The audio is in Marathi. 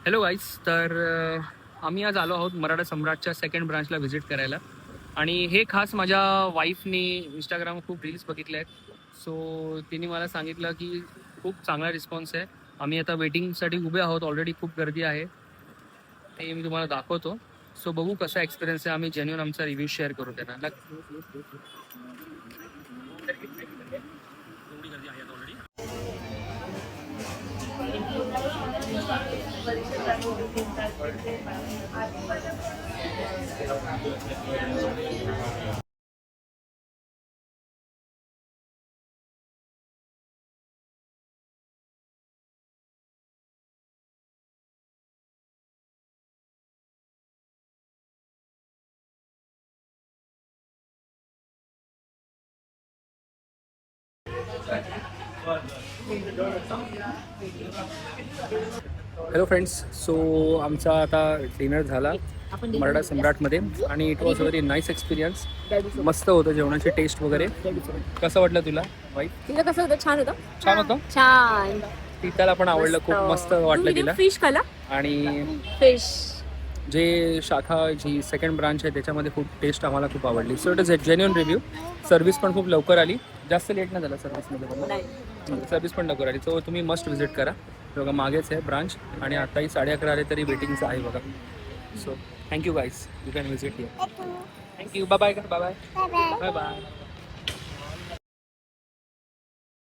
Hello guys. तर आम्ही आज आलो आहोत मराठा सम्राटच्या सेकंड ब्रांचला व्हिजिट करायला. आणि हे खास माझ्या वाईफने इंस्टाग्राम खूप रील्स बघितले आहेत. सो तिने मला सांगितलं की खूप चांगला रिस्पॉन्स आहे. आम्ही आता वेटिंगसाठी उभे आहोत. ऑलरेडी खूप गर्दी आहे. ते मी तुम्हाला दाखवतो. सो बघू कसा एक्सपिरियन्स आहे. आम्ही जेन्युइन आमचा रिव्ह्यू शेअर करू त्यांना. Hello friends. सो आमचा आता डिनर झाला मराठा सम्राटमध्ये आणि it was very nice experience. मस्त होतं जेवणाची टेस्ट वगैरे. कसं वाटलं तुला वाईफ? तिला कसं होतं? छान होतं. छान होतं. छान. तिला पण आवडलं. खूप मस्त वाटलं तिला. फिश खाला? आणि फिश जे शाखा जी सेकंड ब्रांच आहे त्याच्यामध्ये खूप टेस्ट आम्हाला खूप आवडली. So it is a genuine review. Service पण खूप लवकर आली. जास्त लेट नाही झाला सर्व्हिसमध्ये पण. सर्व्हिस पण लवकर आली. सो तुम्ही मस्ट व्हिजिट करा. बघा मागेच आहे ब्रांच आणि आताही 11:30 आले तरी वेटिंगचं आहे बघा. So thank you guys. You can visit here. Thank you. Bye bye. Bye bye. Bye bye.